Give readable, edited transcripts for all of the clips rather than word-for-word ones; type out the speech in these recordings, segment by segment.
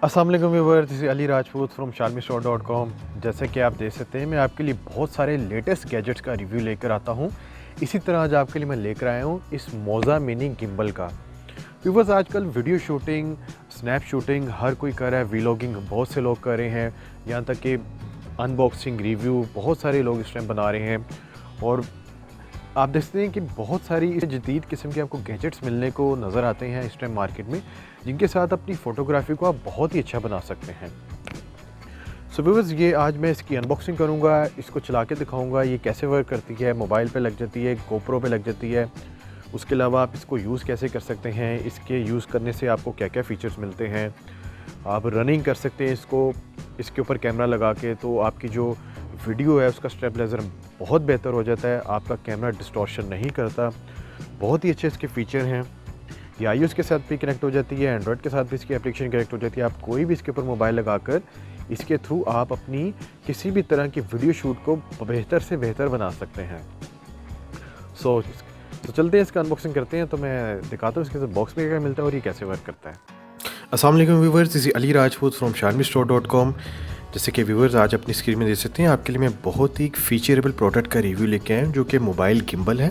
अस्सलाम वालेकुम viewers, this is Ali Rajput from shalmistore.com। जैसे कि आप देख सकते हैं, मैं आपके लिए बहुत सारे लेटेस्ट गैजेट्स का रिव्यू लेकर आता हूं। इसी तरह आज आपके लिए मैं लेकर आया हूं इस मोज़ा मिनी गिम्बल का। व्यूअर्स, आजकल वीडियो शूटिंग, स्नैप शूटिंग हर कोई कर रहा है, व्लॉगिंग बहुत से लोग कर रहे हैं, यहाँ तक कि अनबॉक्सिंग रिव्यू बहुत सारे लोग इस टाइम बना रहे हैं। और आप देखते हैं कि बहुत सारी इस जदीद किस्म के आपको गैजेट्स मिलने को नज़र आते हैं इस टाइम मार्केट में, जिनके साथ अपनी फ़ोटोग्राफी को आप बहुत ही अच्छा बना सकते हैं। सो व्यूअर्स, ये आज मैं इसकी अनबॉक्सिंग करूँगा, इसको चला के दिखाऊँगा ये कैसे वर्क करती है, मोबाइल पे लग जाती है, गोप्रो पे लग जाती है। उसके अलावा आप इसको यूज़ कैसे कर सकते हैं, इसके यूज़ करने से आपको क्या क्या फ़ीचर्स मिलते हैं। आप रनिंग कर सकते हैं इसको, इसके ऊपर कैमरा लगा के, तो आपकी जो वीडियो है उसका स्टेबलाइज़र बहुत बेहतर हो जाता है, आपका कैमरा डिस्टॉर्शन नहीं करता। बहुत ही अच्छे इसके फ़ीचर हैं। ये iOS के साथ भी कनेक्ट हो जाती है, एंड्रॉयड के साथ भी इसकी एप्लीकेशन कनेक्ट हो जाती है। आप कोई भी इसके ऊपर मोबाइल लगाकर इसके थ्रू आप अपनी किसी भी तरह की वीडियो शूट को बेहतर से बेहतर बना सकते हैं। तो चलते हैं, इसका अनबॉक्सिंग करते हैं, तो मैं दिखाता हूँ इसके बॉक्स में क्या मिलता है और ये कैसे वर्क करता है। अस्सलाम वालेकुम viewers, this is Ali Rajput from shalmistore.com। जैसे कि व्यूअर्स, आज अपनी स्क्रीन में देख सकते हैं, आपके लिए मैं बहुत ही फीचरेबल प्रोडक्ट का रिव्यू लेके आया हूँ, जो कि मोबाइल गिम्बल है।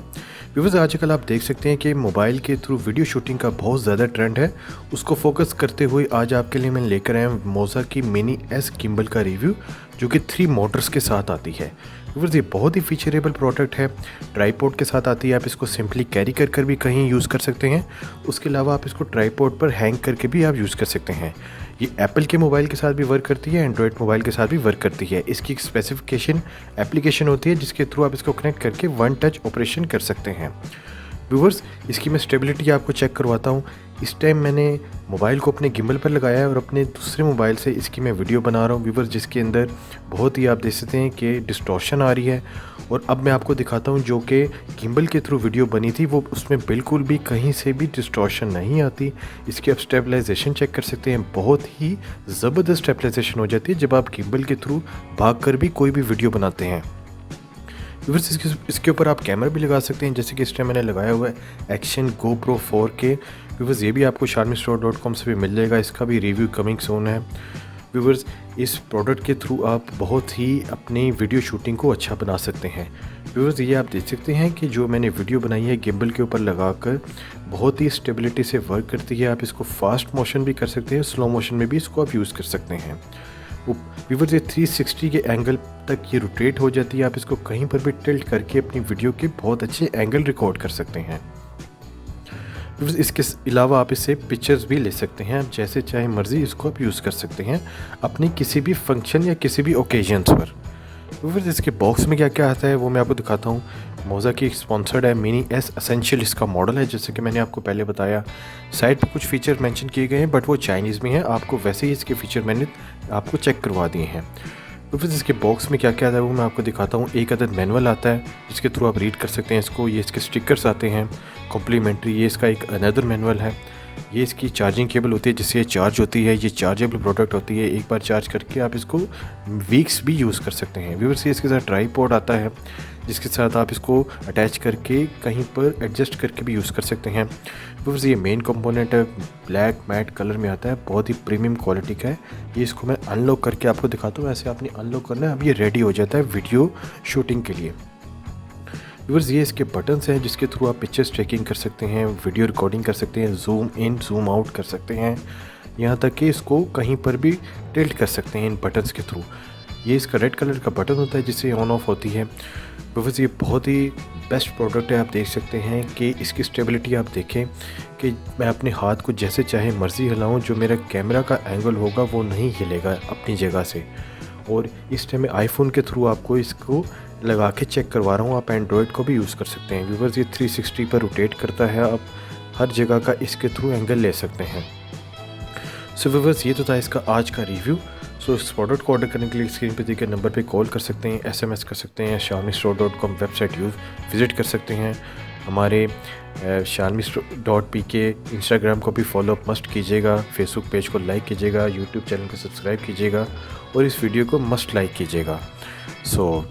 व्यूअर्स, आजकल आप देख सकते हैं कि मोबाइल के थ्रू वीडियो शूटिंग का बहुत ज़्यादा ट्रेंड है। उसको फोकस करते हुए आज आपके लिए मैं लेकर आया हूँ मोज़ा की मिनी एस गिम्बल का रिव्यू, जो कि 3 मोटर्स के साथ आती है। व्यूअर्स, ये बहुत ही फीचरेबल प्रोडक्ट है। ट्राईपोड के साथ आती है, आप इसको सिंपली कैरी कर भी कहीं यूज़ कर सकते हैं। उसके अलावा आप इसको ट्राईपोड पर हैंग करके भी आप यूज़ कर सकते हैं। ये एप्पल के मोबाइल के साथ भी वर्क करती है, एंड्रॉयड मोबाइल के साथ भी वर्क करती है। इसकी एक स्पेसिफिकेशन एप्लीकेशन होती है, जिसके थ्रू आप इसको कनेक्ट करके वन टच ऑपरेशन कर सकते हैं। व्यूअर्स, इसकी मैं स्टेबिलिटी आपको चेक करवाता हूँ। इस टाइम मैंने मोबाइल को अपने गिम्बल पर लगाया है और अपने दूसरे मोबाइल से इसकी मैं वीडियो बना रहा हूँ व्यूअर्स, जिसके अंदर बहुत ही आप देख सकते हैं कि डिस्टॉर्शन आ रही है। और अब मैं आपको दिखाता हूँ जो कि गिम्बल के थ्रू वीडियो बनी थी, वो उसमें बिल्कुल भी कहीं से भी डिस्टॉर्शन नहीं आती। इसकी आप स्टेबलाइजेशन चेक कर सकते हैं, बहुत ही ज़बरदस्त स्टेबलाइजेशन हो जाती है जब आप गिम्बल के थ्रू भाग कर भी कोई भी वीडियो बनाते हैं। व्यूअर्स, इसके ऊपर आप कैमरा भी लगा सकते हैं, जैसे कि इस टाइम मैंने लगाया हुआ है एक्शन GoPro 4K। व्यूअर्स, ये भी आपको shalmistore.com से भी मिल जाएगा, इसका भी रिव्यू कमिंग सून है। व्यूअर्स, इस प्रोडक्ट के थ्रू आप बहुत ही अपनी वीडियो शूटिंग को अच्छा बना सकते हैं। व्यूअर्स, ये आप देख सकते हैं कि जो मैंने वीडियो बनाई है गिम्बल के ऊपर लगाकर, बहुत ही स्टेबिलिटी से वर्क करती है। आप इसको फास्ट मोशन भी कर सकते हैं, स्लो मोशन में भी इसको आप यूज़ कर सकते हैं। व्यूअर्स, ये 360 के एंगल तक ये रोटेट हो जाती है। आप इसको कहीं पर भी टिल्ट करके अपनी वीडियो के बहुत अच्छे एंगल रिकॉर्ड कर सकते हैं। व्यूअर्स, इसके अलावा आप इससे पिक्चर्स भी ले सकते हैं, आप जैसे चाहे मर्ज़ी इसको आप यूज़ कर सकते हैं अपनी किसी भी फंक्शन या किसी भी ओकेजन्स पर। व्यूअर्स, इसके बॉक्स में क्या क्या आता है वो मैं आपको दिखाता हूँ। मोज़ा की स्पॉन्सर्ड है मिनी एस एसेंशियल इसका मॉडल है, जैसे कि मैंने आपको पहले बताया। साइड पे कुछ फीचर मेंशन किए गए हैं, बट वो चाइनीज़ में है, आपको वैसे ही इसके फीचर मैंने आपको चेक करवा दिए हैं। तो फिर इसके बॉक्स में क्या क्या आता है वो मैं आपको दिखाता हूँ। एक अदद मैनुअल आता है, जिसके थ्रू आप रीड कर सकते हैं इसको। ये इसके स्टिकर्स आते हैं कॉम्प्लीमेंट्री, ये इसका एक अनदर मैनुअल है। ये इसकी चार्जिंग केबल होती है, जिससे ये चार्ज होती है। ये चार्जेबल प्रोडक्ट होती है, एक बार चार्ज करके आप इसको वीक्स भी यूज़ कर सकते हैं। व्यूअर्स, ये इसके साथ ट्राईपॉड आता है, जिसके साथ आप इसको अटैच करके कहीं पर एडजस्ट करके भी यूज़ कर सकते हैं। व्यूअर्स, ये मेन कंपोनेंट है, ब्लैक मैट कलर में आता है, बहुत ही प्रीमियम क्वालिटी का है। ये इसको मैं अनलॉक करके आपको दिखाता हूँ, ऐसे आपने अनलॉक करना है, अब ये रेडी हो जाता है वीडियो शूटिंग के लिए। व्यूअर्स, ये इसके बटन्स हैं, जिसके थ्रू आप पिक्चर्स ट्रैकिंग कर सकते हैं, वीडियो रिकॉर्डिंग कर सकते हैं, जूम इन जूम आउट कर सकते हैं, यहाँ तक कि इसको कहीं पर भी टिल्ट कर सकते हैं इन बटन्स के थ्रू। ये इसका रेड कलर का बटन होता है, जिससे ऑन ऑफ होती है। व्यूअर्स, ये बहुत ही बेस्ट प्रोडक्ट है। आप देख सकते हैं कि इसकी स्टेबिलिटी आप देखें कि मैं अपने हाथ को जैसे चाहे मर्ज़ी हिलाऊं, जो मेरा कैमरा का एंगल होगा वो नहीं हिलेगा अपनी जगह से। और इस टाइम मैं आईफोन के थ्रू आपको इसको लगा के चेक करवा रहा हूँ, आप एंड्रॉयड को भी यूज़ कर सकते हैं। व्यूअर्स, ये 360 पर रोटेट करता है, आप हर जगह का इसके थ्रू एंगल ले सकते हैं। सो व्यूअर्स, ये तो था इसका आज का रिव्यू। सो इस प्रोडक्ट को ऑर्डर करने के लिए स्क्रीन पे दिए गए नंबर पे कॉल कर सकते हैं, SMS कर सकते हैं, shalmistore.com वेबसाइट विज़िट कर सकते हैं। हमारे shalmistore.pk इंस्टाग्राम को भी फॉलो अप मस्ट कीजिएगा, फेसबुक पेज को लाइक कीजिएगा, यूट्यूब चैनल को सब्सक्राइब कीजिएगा और इस वीडियो को मस्ट लाइक कीजिएगा। So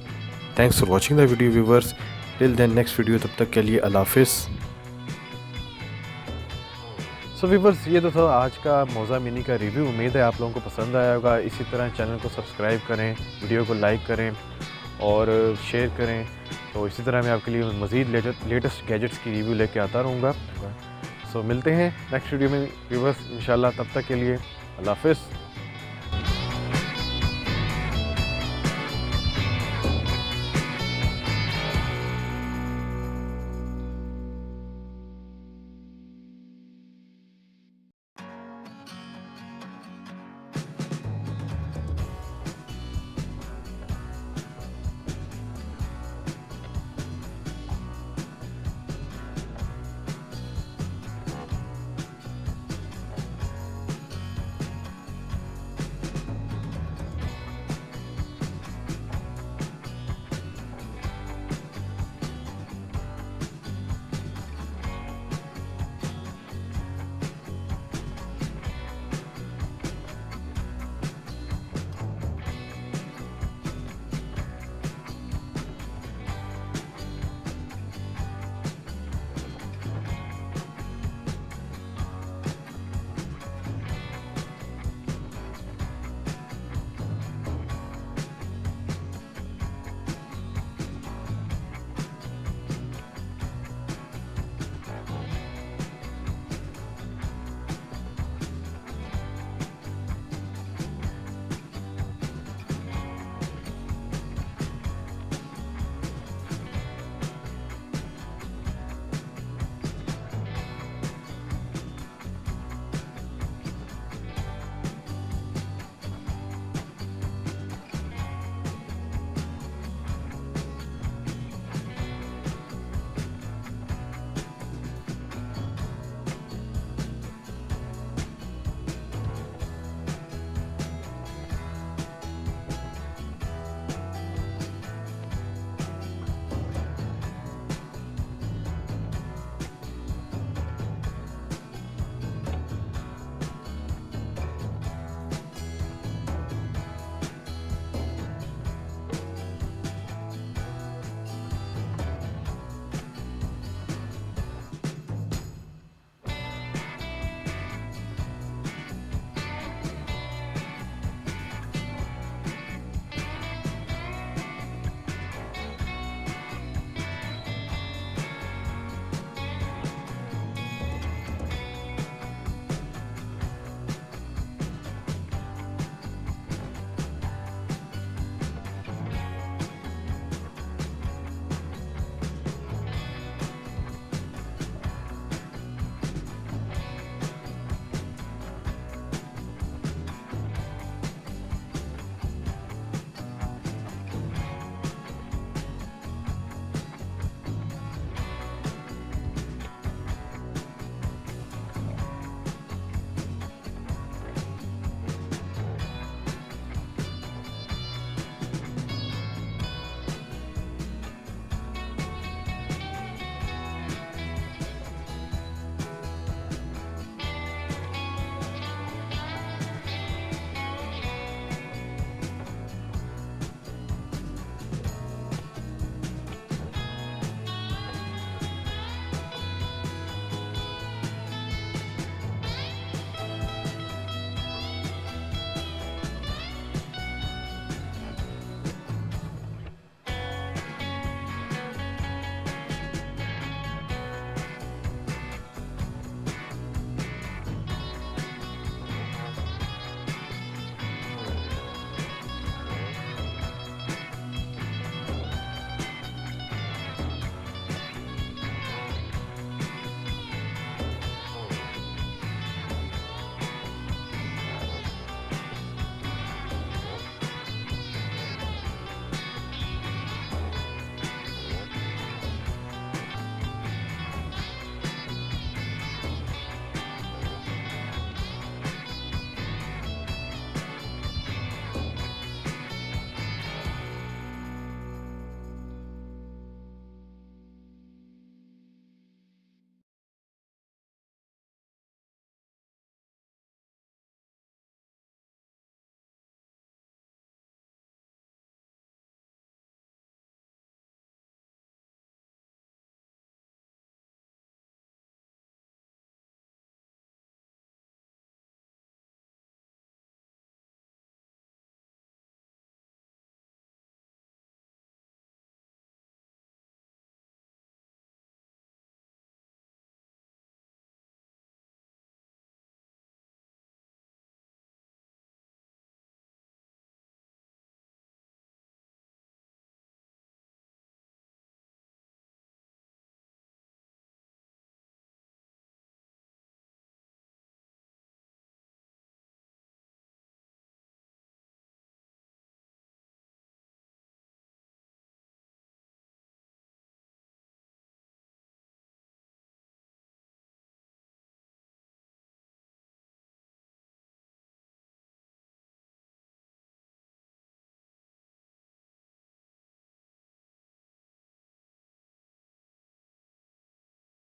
thanks for watching the video viewers. Till then next video, तब तक के लिए अल्लाह हाफिज़। सो व्यूअर्स, ये तो था आज का मोज़ा मिनी का रिव्यू। उम्मीद है आप लोगों को पसंद आया होगा। इसी तरह चैनल को सब्सक्राइब करें, वीडियो को लाइक करें और शेयर करें। तो इसी तरह मैं आपके लिए मज़ीद लेटेस्ट गैजेट्स की रिव्यू लेके आता रहूँगा। सो मिलते हैं नेक्स्ट वीडियो में व्यूअर्स इंशाल्लाह। तब तक के लिए अल्लाह हाफ़िज़।